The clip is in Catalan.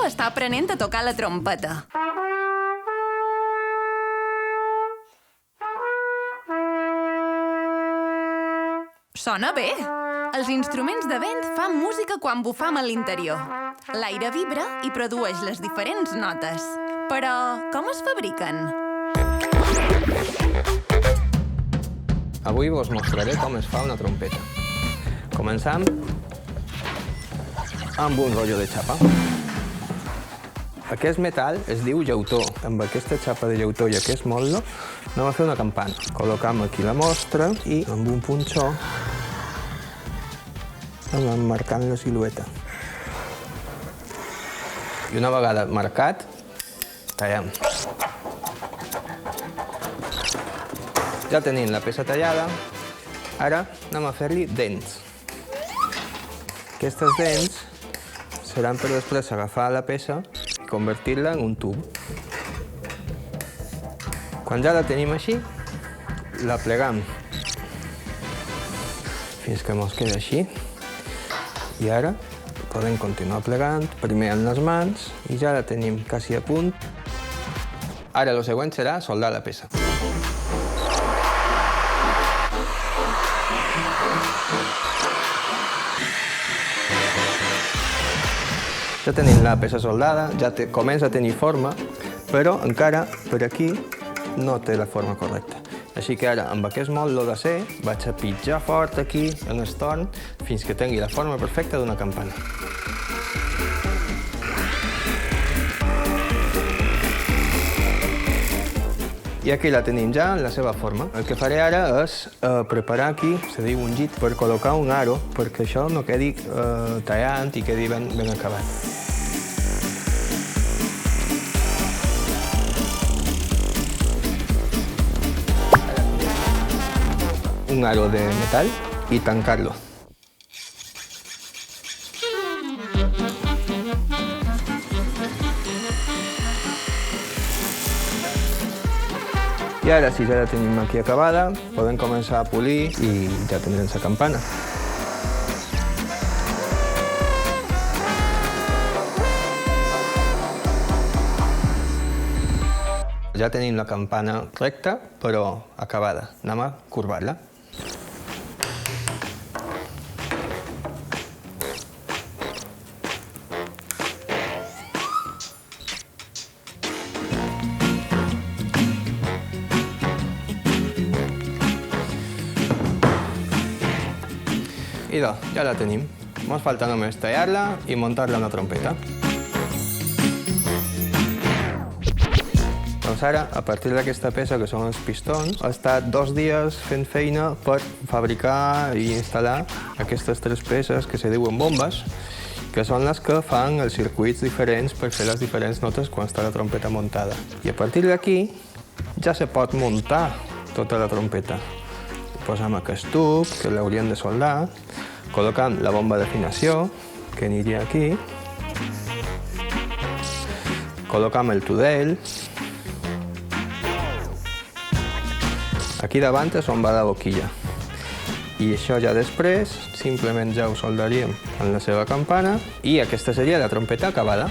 està aprenent a tocar la trompeta. Sona bé! Els instruments de vent fan música quan bufam a l'interior. L'aire vibra i produeix les diferents notes. Però com es fabriquen? Avui vos mostraré com es fa una trompeta. Començam amb un rotllo de xapa. Aquest metall es diu llautó. Amb aquesta xapa de llautó i aquest motlle anem a fer una campana. Col·locam aquí la mostra i amb un punxó anem marcant la silueta. I una vegada marcat, tallem. Ja tenim la peça tallada, ara anem a fer-li dents. Aquestes dents seran per després agafar la peça i convertir-la en un tub. Quan ja la tenim així, la plegam fins que mos quedi així. I ara podem continuar plegant, primer amb les mans, i ja la tenim quasi a punt. Ara el següent serà soldar la peça. Ja tenim la peça soldada, ja comença a tenir forma, però encara per aquí no té la forma correcta. Així que ara, amb aquest motlle d'acer, vaig a pitjar fort aquí en el torn fins que tingui la forma perfecta d'una campana. I aquí la tenim ja en la seva forma. El que faré ara és preparar aquí, se diu un llit, per col·locar un aro, perquè això no quedi tallant i quedi ben acabat. Un aro de metall i tancar-lo. I ara, si ja la tenim aquí acabada, podem començar a polir i ja tindrem la campana. Ja tenim la campana recta, però acabada. Anem a corbar-la. I ja la tenim. Ens falta només tallar-la i muntar-la una trompeta. Doncs ara, a partir d'aquesta peça, que són els pistons, he estat 2 dies fent feina per fabricar i instal·lar aquestes 3 peces que se diuen bombes, que són les que fan els circuits diferents per fer les diferents notes quan està la trompeta muntada. I a partir d'aquí ja se pot muntar tota la trompeta. Posam aquest tub, que l'hauríem de soldar, col·locam la bomba d'afinació, que aniria aquí, col·locam el tudell, aquí davant és on va la boquilla. I això ja després, simplement ja ho soldaríem en la seva campana i aquesta seria la trompeta acabada.